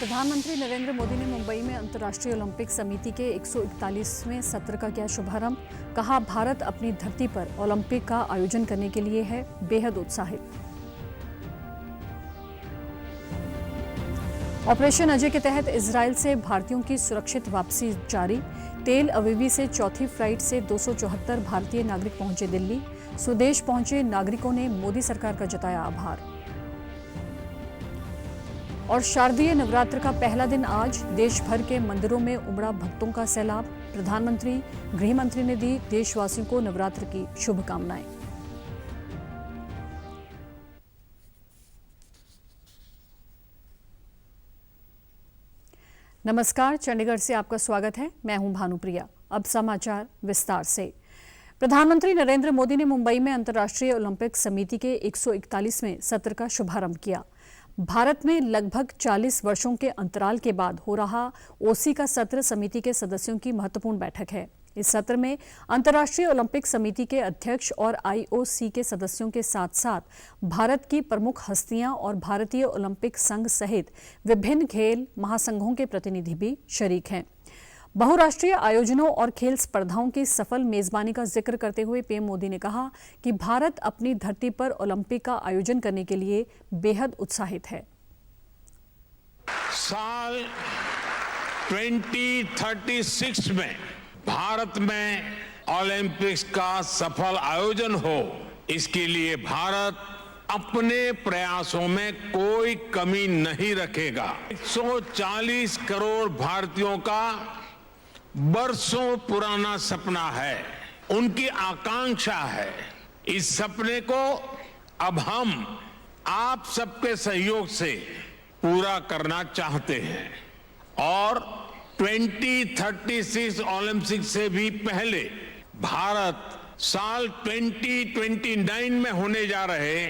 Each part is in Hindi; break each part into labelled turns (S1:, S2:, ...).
S1: प्रधानमंत्री नरेंद्र मोदी ने मुंबई में अंतर्राष्ट्रीय ओलंपिक समिति के 141वें सत्र का किया शुभारंभ। कहा, भारत अपनी धरती पर ओलंपिक का आयोजन करने के लिए है बेहद उत्साहित। ऑपरेशन अजय के तहत इजरायल से भारतीयों की सुरक्षित वापसी जारी। तेल अवीवी से चौथी फ्लाइट से 274 भारतीय नागरिक पहुंचे दिल्ली। स्वदेश पहुंचे नागरिकों ने मोदी सरकार का जताया आभार। और शारदीय नवरात्र का पहला दिन आज देश भर के मंदिरों में उमड़ा भक्तों का सैलाब। प्रधानमंत्री, गृह मंत्री ने दी देशवासियों को नवरात्र की शुभकामनाएं। नमस्कार, चंडीगढ़ से आपका स्वागत है। मैं हूं भानुप्रिया। अब समाचार विस्तार से। प्रधानमंत्री नरेंद्र मोदी ने मुंबई में अंतर्राष्ट्रीय ओलंपिक समिति के 141वें सत्र का शुभारंभ किया। भारत में लगभग 40 वर्षों के अंतराल के बाद हो रहा ओसी का सत्र समिति के सदस्यों की महत्वपूर्ण बैठक है। इस सत्र में अंतर्राष्ट्रीय ओलंपिक समिति के अध्यक्ष और आईओसी के सदस्यों के साथ साथ भारत की प्रमुख हस्तियां और भारतीय ओलंपिक संघ सहित विभिन्न खेल महासंघों के प्रतिनिधि भी शरीक हैं। बहुराष्ट्रीय आयोजनों और खेल स्पर्धाओं की सफल मेजबानी का जिक्र करते हुए पीएम मोदी ने कहा कि भारत अपनी धरती पर ओलंपिक का आयोजन करने के लिए बेहद उत्साहित है।
S2: साल 2036 में भारत में ओलंपिक्स का सफल आयोजन हो, इसके लिए भारत अपने प्रयासों में कोई कमी नहीं रखेगा। 140 करोड़ भारतीयों का बरसों पुराना सपना है, उनकी आकांक्षा है। इस सपने को अब हम आप सबके सहयोग से पूरा करना चाहते हैं और 2036 ओलंपिक से भी पहले भारत साल 2029 में होने जा रहे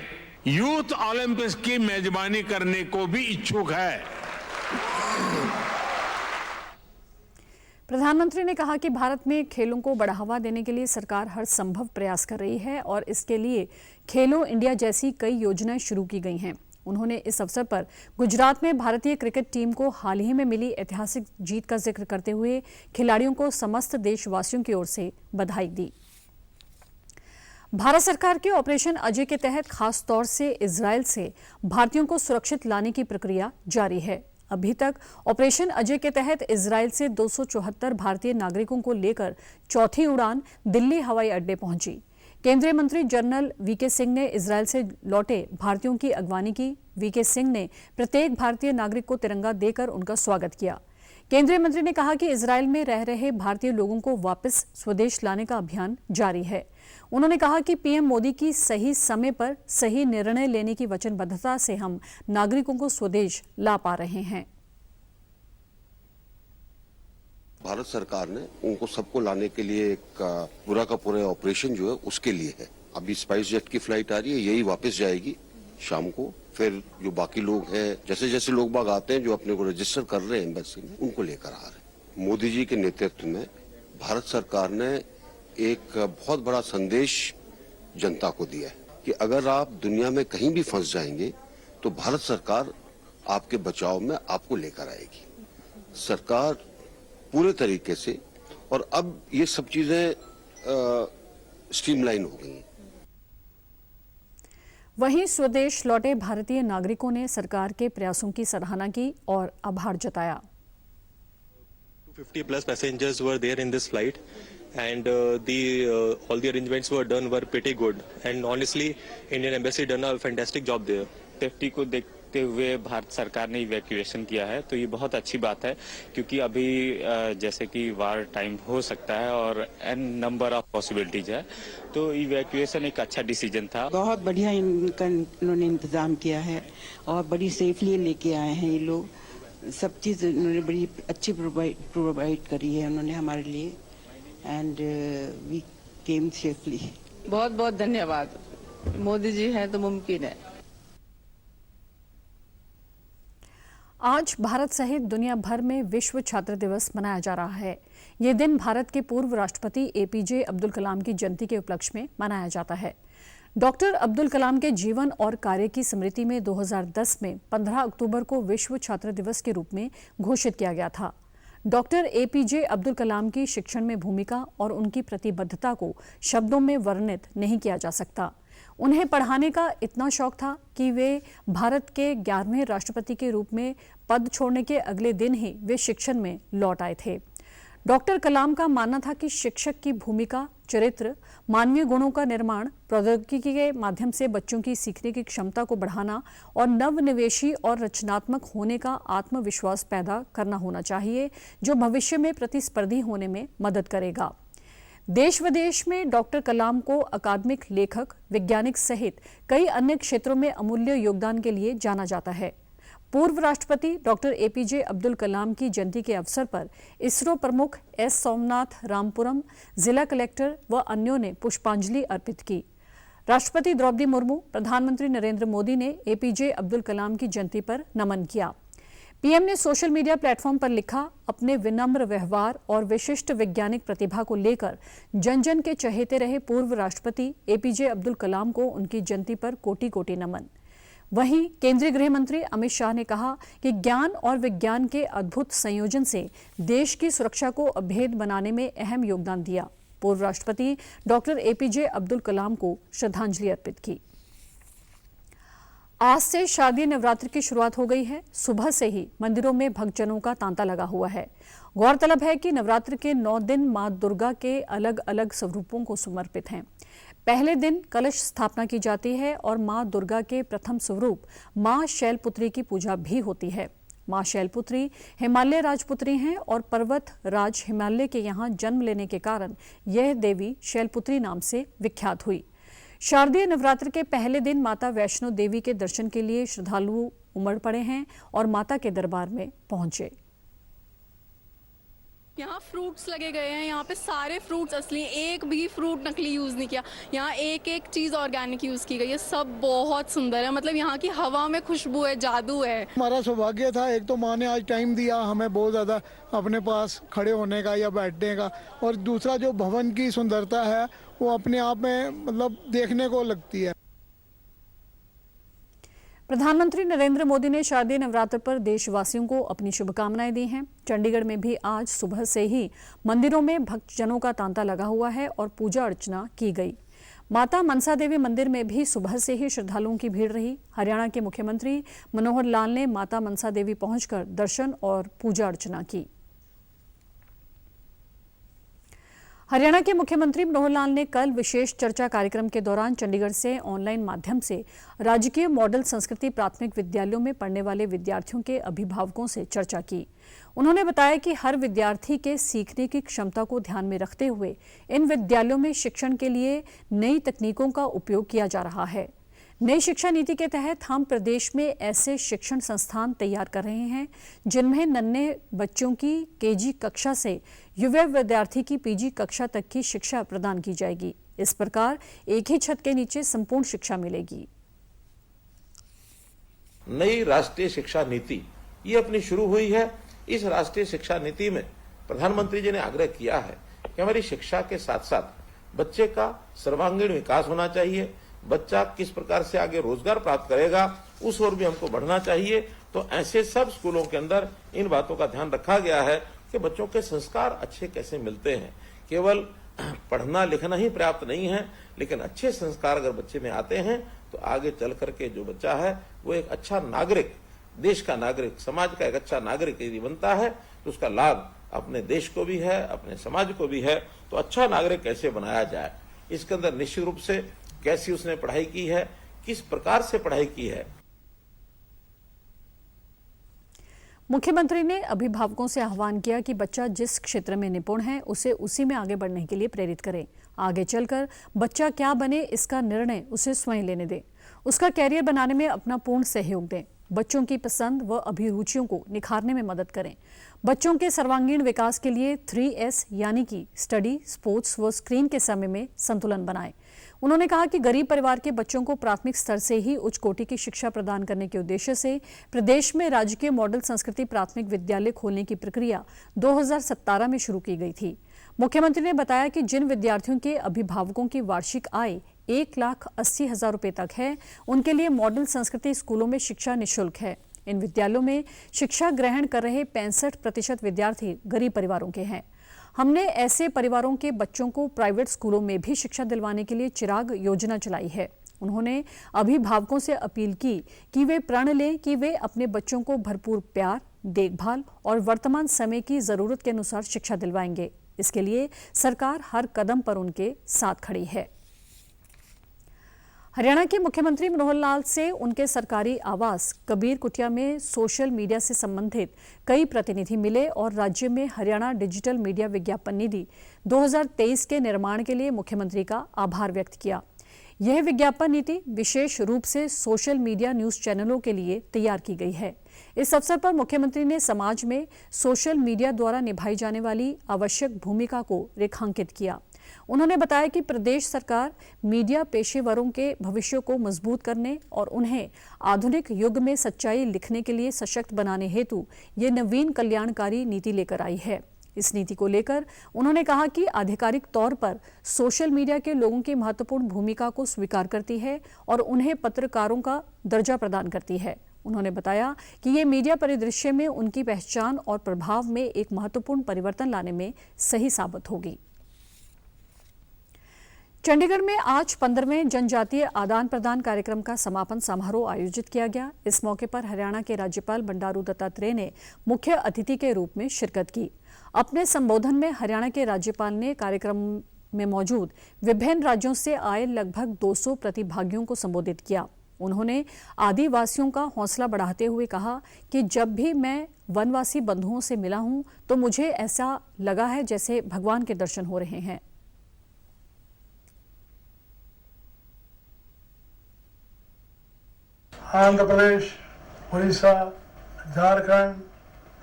S2: यूथ ओलंपिक्स की मेजबानी करने को भी इच्छुक है।
S1: प्रधानमंत्री ने कहा कि भारत में खेलों को बढ़ावा देने के लिए सरकार हर संभव प्रयास कर रही है और इसके लिए खेलो इंडिया जैसी कई योजनाएं शुरू की गई हैं। उन्होंने इस अवसर पर गुजरात में भारतीय क्रिकेट टीम को हाल ही में मिली ऐतिहासिक जीत का जिक्र करते हुए खिलाड़ियों को समस्त देशवासियों की ओर से बधाई दी। भारत सरकार के ऑपरेशन अजय के तहत खास तौर से इजरायल से भारतीयों को सुरक्षित लाने की प्रक्रिया जारी है। अभी तक ऑपरेशन अजय के तहत इजरायल से 274 भारतीय नागरिकों को लेकर चौथी उड़ान दिल्ली हवाई अड्डे पहुंची। केंद्रीय मंत्री जनरल वीके सिंह ने इजरायल से लौटे भारतीयों की अगवानी की। वीके सिंह ने प्रत्येक भारतीय नागरिक को तिरंगा देकर उनका स्वागत किया। केंद्रीय मंत्री ने कहा कि इजरायल में रह रहे भारतीय लोगों को वापस स्वदेश लाने का अभियान जारी है। उन्होंने कहा कि पीएम मोदी की सही समय पर सही निर्णय लेने की वचनबद्धता से हम नागरिकों को स्वदेश ला पा रहे हैं।
S3: भारत सरकार ने उनको सबको लाने के लिए एक पूरा का पूरा ऑपरेशन जो है उसके लिए है। अभी स्पाइस जेट की फ्लाइट आ रही है, यही वापस जाएगी शाम को। फिर जो बाकी लोग हैं, जैसे जैसे लोग बाग आते हैं जो अपने को रजिस्टर कर रहे हैं एम्बेसी में, उनको लेकर आ रहे हैं। मोदी जी के नेतृत्व में भारत सरकार ने एक बहुत बड़ा संदेश जनता को दिया है कि अगर आप दुनिया में कहीं भी फंस जाएंगे तो भारत सरकार आपके बचाव में आपको लेकर आएगी। सरकार पूरे तरीके से, और अब ये सब चीजें स्ट्रीमलाइन हो गई हैं।
S1: वहीं स्वदेश लौटे भारतीय नागरिकों ने सरकार के प्रयासों की सराहना की और आभार जताया।
S4: 250 plus passengers were there in this flight and all the arrangements were done were pretty good and honestly Indian embassy done a fantastic job there.
S5: Safety को देखते हुए भारत सरकार ने इवैक्यूएशन किया है, तो ये बहुत अच्छी बात है क्योंकि अभी जैसे कि वार टाइम हो सकता है और एन नंबर ऑफ पॉसिबिलिटीज है, तो इवैक्यूएशन एक अच्छा डिसीजन था।
S6: बहुत बढ़िया इन्होंने इंतजाम किया है और बड़ी सेफली लेके आए हैं ये लोग। सब चीज़ उन्होंने बड़ी अच्छी प्रोवाइड करी है उन्होंने हमारे लिए एंड वी केम सेफली।
S7: बहुत बहुत धन्यवाद। मोदी जी हैं तो मुमकिन है।
S1: आज भारत सहित दुनिया भर में विश्व छात्र दिवस मनाया जा रहा है। ये दिन भारत के पूर्व राष्ट्रपति एपीजे अब्दुल कलाम की जयंती के उपलक्ष्य में मनाया जाता है। डॉक्टर अब्दुल कलाम के जीवन और कार्य की स्मृति में 2010 में 15 अक्टूबर को विश्व छात्र दिवस के रूप में घोषित किया गया था। डॉक्टर एपीजे अब्दुल कलाम की शिक्षण में भूमिका और उनकी प्रतिबद्धता को शब्दों में वर्णित नहीं किया जा सकता। उन्हें पढ़ाने का इतना शौक था कि वे भारत के 11वें राष्ट्रपति के रूप में पद छोड़ने के अगले दिन ही वे शिक्षण में लौट आए थे। डॉक्टर कलाम का मानना था कि शिक्षक की भूमिका, चरित्र, मानवीय गुणों का निर्माण, प्रौद्योगिकी के माध्यम से बच्चों की सीखने की क्षमता को बढ़ाना और नवनिवेशी और रचनात्मक होने का आत्मविश्वास पैदा करना होना चाहिए, जो भविष्य में प्रतिस्पर्धी होने में मदद करेगा। देश विदेश में डॉक्टर कलाम को अकादमिक, लेखक, वैज्ञानिक सहित कई अन्य क्षेत्रों में अमूल्य योगदान के लिए जाना जाता है। पूर्व राष्ट्रपति डॉक्टर एपीजे अब्दुल कलाम की जयंती के अवसर पर इसरो प्रमुख एस सोमनाथ रामपुरम, जिला कलेक्टर व अन्यों ने पुष्पांजलि अर्पित की। राष्ट्रपति द्रौपदी मुर्मू, प्रधानमंत्री नरेंद्र मोदी ने एपीजे अब्दुल कलाम की जयंती पर नमन किया। पीएम ने सोशल मीडिया प्लेटफॉर्म पर लिखा, अपने विनम्र व्यवहार और विशिष्ट वैज्ञानिक प्रतिभा को लेकर जन जन के चहेते रहे पूर्व राष्ट्रपति एपीजे अब्दुल कलाम को उनकी जयंती पर कोटि कोटि नमन। वहीं केंद्रीय गृह मंत्री अमित शाह ने कहा कि ज्ञान और विज्ञान के अद्भुत संयोजन से देश की सुरक्षा को अभेद बनाने में अहम योगदान दिया। पूर्व राष्ट्रपति डॉक्टर एपीजे अब्दुल कलाम को श्रद्धांजलि अर्पित की। आज से शारदीय नवरात्र की शुरुआत हो गई है। सुबह से ही मंदिरों में भक्तजनों का तांता लगा हुआ है। गौरतलब है कि नवरात्र के 9 दिन मां दुर्गा के अलग अलग स्वरूपों को समर्पित हैं। पहले दिन कलश स्थापना की जाती है और मां दुर्गा के प्रथम स्वरूप मां शैलपुत्री की पूजा भी होती है। मां शैलपुत्री हिमालय राजपुत्री हैं और पर्वत राज हिमालय के यहाँ जन्म लेने के कारण यह देवी शैलपुत्री नाम से विख्यात हुई। शारदीय नवरात्र के पहले दिन माता वैष्णो देवी के दर्शन के लिए श्रद्धालु उमड़ पड़े हैं और माता के दरबार में पहुंचे।
S8: यहाँ फ्रूट्स लगे गए हैं, यहाँ पे सारे फ्रूट्स असली, एक भी फ्रूट नकली यूज़ नहीं किया। यहाँ एक एक चीज़ ऑर्गेनिक यूज़ की गई है। सब बहुत सुंदर है, मतलब यहाँ की हवा में खुशबू है, जादू है।
S9: हमारा सौभाग्य था, एक तो माँ ने आज टाइम दिया हमें बहुत ज़्यादा अपने पास खड़े होने का या बैठने का, और दूसरा जो भवन की सुंदरता है वो अपने आप में मतलब देखने को लगती है।
S1: प्रधानमंत्री नरेंद्र मोदी ने शारदीय नवरात्र पर देशवासियों को अपनी शुभकामनाएं दी हैं। चंडीगढ़ में भी आज सुबह से ही मंदिरों में भक्तजनों का तांता लगा हुआ है और पूजा अर्चना की गई। माता मनसा देवी मंदिर में भी सुबह से ही श्रद्धालुओं की भीड़ रही। हरियाणा के मुख्यमंत्री मनोहर लाल ने माता मनसा देवी पहुंचकर दर्शन और पूजा अर्चना की। हरियाणा के मुख्यमंत्री मनोहर लाल ने कल विशेष चर्चा कार्यक्रम के दौरान चंडीगढ़ से ऑनलाइन माध्यम से राजकीय मॉडल संस्कृति प्राथमिक विद्यालयों में पढ़ने वाले विद्यार्थियों के अभिभावकों से चर्चा की। उन्होंने बताया कि हर विद्यार्थी के सीखने की क्षमता को ध्यान में रखते हुए इन विद्यालयों में शिक्षण के लिए नई तकनीकों का उपयोग किया जा रहा है। नई शिक्षा नीति के तहत हम प्रदेश में ऐसे शिक्षण संस्थान तैयार कर रहे हैं जिनमें नन्हे बच्चों की केजी कक्षा से युवा विद्यार्थी की पीजी कक्षा तक की शिक्षा प्रदान की जाएगी। इस प्रकार एक ही छत के नीचे संपूर्ण शिक्षा मिलेगी।
S10: नई राष्ट्रीय शिक्षा नीति ये अपनी शुरू हुई है। इस राष्ट्रीय शिक्षा नीति में प्रधानमंत्री जी ने आग्रह किया है कि हमारी शिक्षा के साथ साथ बच्चे का सर्वांगीण विकास होना चाहिए। बच्चा किस प्रकार से आगे रोजगार प्राप्त करेगा उस ओर भी हमको बढ़ना चाहिए। तो ऐसे सब स्कूलों के अंदर इन बातों का ध्यान रखा गया है कि बच्चों के संस्कार अच्छे कैसे मिलते हैं। केवल पढ़ना लिखना ही पर्याप्त नहीं है, लेकिन अच्छे संस्कार अगर बच्चे में आते हैं तो आगे चल करके जो बच्चा है वो एक अच्छा नागरिक, देश का नागरिक, समाज का एक अच्छा नागरिक यदि बनता है तो उसका लाभ अपने देश को भी है, अपने समाज को भी है। तो अच्छा नागरिक कैसे बनाया जाए, इसके अंदर निश्चित रूप से कैसी उसने पढ़ाई की है, किस प्रकार से पढ़ाई की है।
S1: मुख्यमंत्री ने अभिभावकों से आह्वान किया कि बच्चा जिस क्षेत्र में निपुण है उसे उसी में आगे बढ़ने के लिए प्रेरित करें। आगे चलकर बच्चा क्या बने इसका निर्णय उसे स्वयं लेने दें। उसका कैरियर बनाने में अपना पूर्ण सहयोग दें। बच्चों की पसंद व अभिरुचियों को निखारने में मदद करें। बच्चों के सर्वांगीण विकास के लिए 3S यानी कि स्टडी, स्पोर्ट्स व स्क्रीन के समय में संतुलन बनाएं। उन्होंने कहा कि गरीब परिवार के बच्चों को प्राथमिक स्तर से ही उच्च कोटि की शिक्षा प्रदान करने के उद्देश्य से प्रदेश में राजकीय मॉडल संस्कृति प्राथमिक विद्यालय खोलने की प्रक्रिया 2017 में शुरू की गई थी। मुख्यमंत्री ने बताया कि जिन विद्यार्थियों के अभिभावकों की वार्षिक आय 1,80,000 रुपए तक है, उनके लिए मॉडल संस्कृति स्कूलों में शिक्षा निःशुल्क है। इन विद्यालयों में शिक्षा ग्रहण कर रहे 65% विद्यार्थी गरीब परिवारों के हैं। हमने ऐसे परिवारों के बच्चों को प्राइवेट स्कूलों में भी शिक्षा दिलवाने के लिए चिराग योजना चलाई है। उन्होंने अभिभावकों से अपील की कि वे प्रण लें कि वे अपने बच्चों को भरपूर प्यार, देखभाल और वर्तमान समय की जरूरत के अनुसार शिक्षा दिलवाएंगे। इसके लिए सरकार हर कदम पर उनके साथ खड़ी है। हरियाणा के मुख्यमंत्री मनोहर लाल से उनके सरकारी आवास कबीर कुटिया में सोशल मीडिया से संबंधित कई प्रतिनिधि मिले और राज्य में हरियाणा डिजिटल मीडिया विज्ञापन निधि 2023 के निर्माण के लिए मुख्यमंत्री का आभार व्यक्त किया। यह विज्ञापन नीति विशेष रूप से सोशल मीडिया न्यूज चैनलों के लिए तैयार की गई है। इस अवसर पर मुख्यमंत्री ने समाज में सोशल मीडिया द्वारा निभाई जाने वाली आवश्यक भूमिका को रेखांकित किया। उन्होंने बताया कि प्रदेश सरकार मीडिया पेशेवरों के भविष्य को मजबूत करने और उन्हें आधुनिक युग में सच्चाई लिखने के लिए सशक्त बनाने हेतु ये नवीन कल्याणकारी नीति लेकर आई है। इस नीति को लेकर उन्होंने कहा कि आधिकारिक तौर पर सोशल मीडिया के लोगों की महत्वपूर्ण भूमिका को स्वीकार करती है और उन्हें पत्रकारों का दर्जा प्रदान करती है। उन्होंने बताया कि ये मीडिया परिदृश्य में उनकी पहचान और प्रभाव में एक महत्वपूर्ण परिवर्तन लाने में सही साबित होगी। चंडीगढ़ में आज 15वें जनजातीय आदान प्रदान कार्यक्रम का समापन समारोह आयोजित किया गया। इस मौके पर हरियाणा के राज्यपाल बंडारू दत्तात्रेय ने मुख्य अतिथि के रूप में शिरकत की। अपने संबोधन में हरियाणा के राज्यपाल ने कार्यक्रम में मौजूद विभिन्न राज्यों से आए लगभग 200 प्रतिभागियों को संबोधित किया। उन्होंने आदिवासियों का हौसला बढ़ाते हुए कहा कि जब भी मैं वनवासी बंधुओं से मिला हूं तो मुझे ऐसा लगा है जैसे भगवान के दर्शन हो रहे हैं।
S9: आंध्र प्रदेश, उड़ीसा, झारखंड,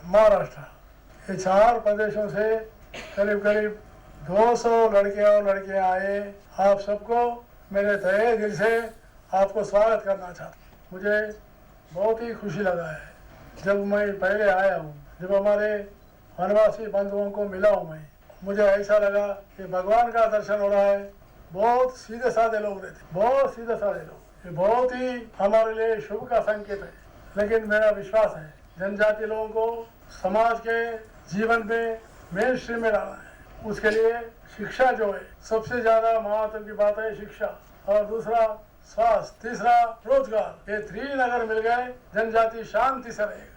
S9: महाराष्ट्र, ये 4 प्रदेशों से करीब 200 लड़के और लड़कियां आए। आप सबको मेरे तहे दिल से आपको स्वागत करना चाहता हूँ। मुझे बहुत ही खुशी लगा है जब मैं पहले आया हूँ, जब हमारे वनवासी बंधुओं को मिला हूँ मुझे ऐसा लगा कि भगवान का दर्शन हो रहा है। बहुत सीधे साधे लोग रहते, बहुत सीधे साधे लोग, ये बहुत ही हमारे लिए शुभ का संकेत है। लेकिन मेरा विश्वास है जनजाति लोगों को समाज के जीवन में मेन स्ट्रीम में लाना है। उसके लिए शिक्षा जो है सबसे ज्यादा महत्व की बात है, शिक्षा, और दूसरा स्वास्थ्य, तीसरा रोजगार। ये 3 अगर मिल गए जनजाति शांति से रहेगा।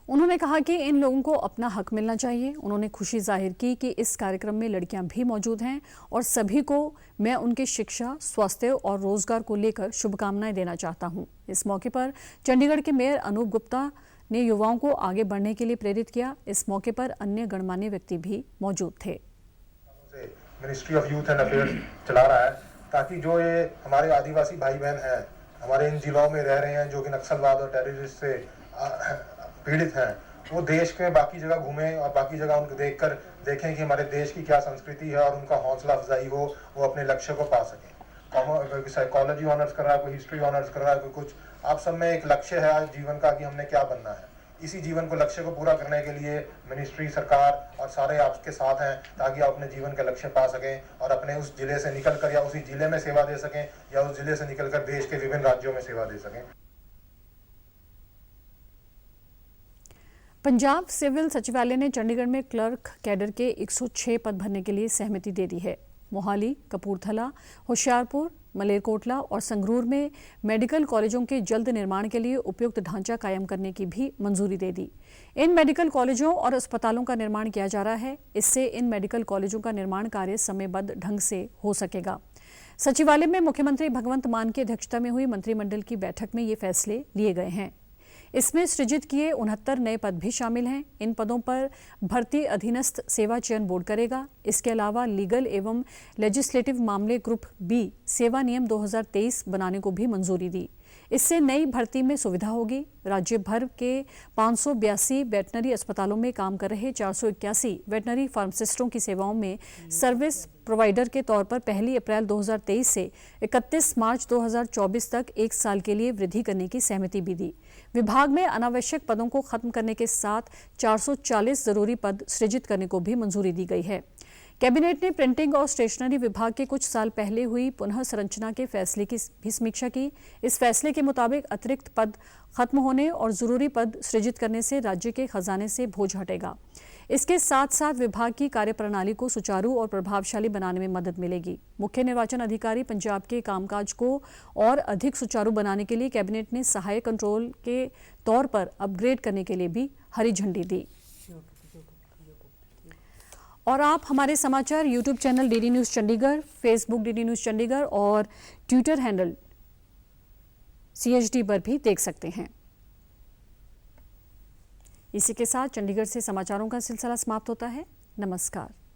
S1: उन्होंने कहा कि इन लोगों को अपना हक मिलना चाहिए। उन्होंने खुशी जाहिर की कि इस कार्यक्रम में लड़कियां भी मौजूद हैं और सभी को मैं उनके शिक्षा, स्वास्थ्य और रोजगार को लेकर शुभकामनाएं देना चाहता हूं। इस मौके पर चंडीगढ़ के मेयर अनूप गुप्ता ने युवाओं को आगे बढ़ने के लिए प्रेरित किया। इस मौके पर अन्य गणमान्य व्यक्ति भी मौजूद थे।
S11: Ministry of youth and affairs चला रहा है ताकि जो ये हमारे आदिवासी भाई बहन हैं, हमारे इन जिलों में रह रहे हैं जो कि नक्सलवाद और टेररिस्ट से पीड़ित हैं, वो देश के बाकी जगह घूमें और बाकी जगह उनको देखकर देखें कि हमारे देश की क्या संस्कृति है और उनका हौसला अफजाई हो, वो अपने लक्ष्य को पा सकें। साइकोलॉजी ऑनर्स कर रहा है, कोई हिस्ट्री ऑनर्स कर रहा है, कोई कुछ। आप सब में एक लक्ष्य है आज जीवन का कि हमने क्या बनना है। इसी जीवन को, लक्ष्य को पूरा करने के लिए मिनिस्ट्री, सरकार और सारे आपके साथ हैं ताकि आप अपने जीवन का लक्ष्य पा सकें और अपने उस जिले से निकलकर या उसी जिले में सेवा दे सकें या उस जिले से निकलकर देश के विभिन्न राज्यों में सेवा दे सकें।
S1: पंजाब सिविल सचिवालय ने चंडीगढ़ में क्लर्क कैडर के 106 पद भरने के लिए सहमति दे दी है। मोहाली, कपूरथला, होशियारपुर, मलेरकोटला और संगरूर में मेडिकल कॉलेजों के जल्द निर्माण के लिए उपयुक्त ढांचा कायम करने की भी मंजूरी दे दी। इन मेडिकल कॉलेजों और अस्पतालों का निर्माण किया जा रहा है। इससे इन मेडिकल कॉलेजों का निर्माण कार्य समयबद्ध ढंग से हो सकेगा। सचिवालय में मुख्यमंत्री भगवंत मान की अध्यक्षता में हुई मंत्रिमंडल की बैठक में ये फैसले लिए गए हैं। इसमें सृजित किए 69 नए पद भी शामिल हैं। इन पदों पर भर्ती अधीनस्थ सेवा चयन बोर्ड करेगा। इसके अलावा लीगल एवं लेजिस्लेटिव मामले ग्रुप बी सेवा नियम 2023 बनाने को भी मंजूरी दी। इससे नई भर्ती में सुविधा होगी। राज्य भर के 582 वेटनरी अस्पतालों में काम कर रहे 481 वेटनरी फार्मासिस्टों की सेवाओं में सर्विस प्रोवाइडर के तौर पर 1 अप्रैल 2023 से 31 मार्च 2024 तक 1 साल के लिए वृद्धि करने की सहमति भी दी। विभाग में अनावश्यक पदों को खत्म करने के साथ 440 जरूरी पद सृजित करने को भी मंजूरी दी गई है। कैबिनेट ने प्रिंटिंग और स्टेशनरी विभाग के कुछ साल पहले हुई पुनः संरचना के फैसले की भी समीक्षा की। इस फैसले के मुताबिक अतिरिक्त पद खत्म होने और जरूरी पद सृजित करने से राज्य के खजाने से बोझ हटेगा। इसके साथ साथ विभाग की कार्यप्रणाली को सुचारू और प्रभावशाली बनाने में मदद मिलेगी। मुख्य निर्वाचन अधिकारी पंजाब के कामकाज को और अधिक सुचारू बनाने के लिए कैबिनेट ने सहायक कंट्रोल के तौर पर अपग्रेड करने के लिए भी हरी झंडी दी। और आप हमारे समाचार YouTube channel DD news Chandigarh, Facebook DD news Chandigarh और ट्विटर हैंडल CHD पर भी देख सकते हैं। इसी के साथ चंडीगढ़ से समाचारों का सिलसिला समाप्त होता है। नमस्कार।